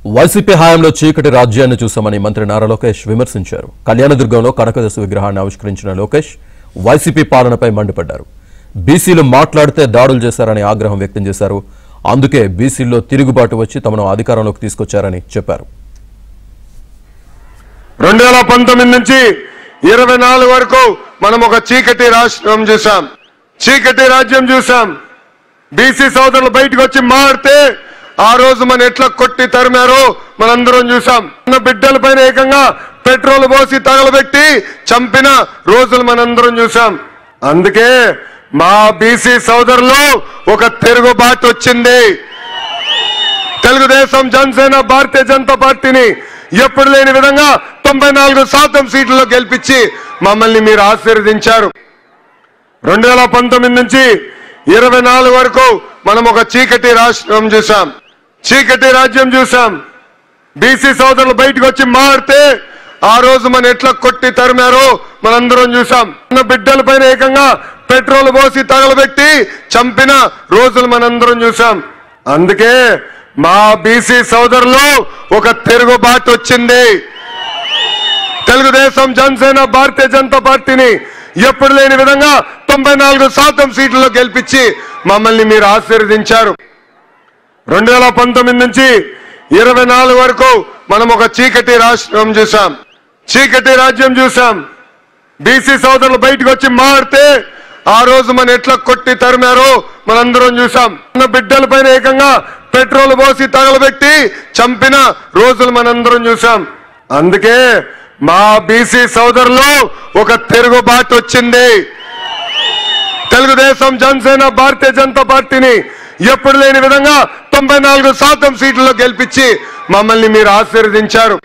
YCP హయాంలో చీకటి రాజ్యాన్ని చూసామని మంత్రి నారా లోకేష్ విమర్శించారు. కళ్యాణదుర్గంలో కనకదాసు విగ్రహాన్ని ఆవిష్కరించిన లోకేష్ వైసీపీ పాలనపై మండిపడ్డారు. బీసీలు మాట్లాడితే దాడులు చేశారని ఆగ్రహం వ్యక్తం చేశారు. అందుకే బీసీల్లో తిరుగుబాటు వచ్చి తమను అధికారంలోకి తీసుకొచ్చారని చెప్పారు. 2019 నుంచి 24 వరకు మనం ఒక చీకటి రాష్ట్రం చూసాం, చీకటి రాజ్యం చూసాం. బీసీ సోదరులు బయటకు వచ్చి మాడితే ఆ రోజు మన ఎట్లా కొట్టి తరిమారో మనందరం చూసాం. మన బిడ్డల పైన ఏకంగా పెట్రోల్ పోసి తగలబెట్టి చంపిన రోజులు మనందరం చూసాం. అందుకే మా బీసీ సోదరులు ఒక తిరుగుబాటు వచ్చింది. తెలుగుదేశం, జనసేన, భారతీయ జనతా పార్టీని ఎప్పుడు లేని విధంగా 94% సీట్లలో గెలిపించి మమ్మల్ని మీరు ఆశీర్వదించారు. 2019 నుంచి 24 వరకు మనం ఒక చీకటి రాష్ట్రం చూసాం, చీకటి రాజ్యం చూసాం. బీసీ సోదరులు బయటకు వచ్చి మాడితే ఆ రోజు మన ఎట్లా కొట్టి తరిమారో మనందరం చూసాం. మన బిడ్డల పైన ఏకంగా పెట్రోల్ పోసి తగలబెట్టి చంపిన రోజులు మనందరం చూసాం. అందుకే మా బీసీ సోదరులు ఒక తిరుగుబాటు వచ్చింది. తెలుగుదేశం, జనసేన, భారతీయ జనతా పార్టీని ఎప్పుడు లేని విధంగా 94% సీట్లలో గెలిపించి మమ్మల్ని మీరు ఆశీర్వదించారు. 2019 నుంచి 24 వరకు మనం ఒక చీకటి రాష్ట్రం చూసాం, చీకటి రాజ్యం చూసాం. బీసీ సోదరులు బయటకు వచ్చి మాడితే ఆ రోజు మన ఎట్లా కొట్టి తరిమారో మనందరం చూసాం. మన బిడ్డల పైన ఏకంగా పెట్రోల్ పోసి తగలబెట్టి చంపిన రోజులు మనందరం చూసాం. అందుకే మా బీసీ సోదరులు ఒక తిరుగుబాటు వచ్చింది. తెలుగుదేశం, జనసేన, భారతీయ జనతా పార్టీని ఎప్పుడు లేని విధంగా 94% సీట్లలో గెలిపించి మమ్మల్ని మీరు ఆశీర్వదించారు.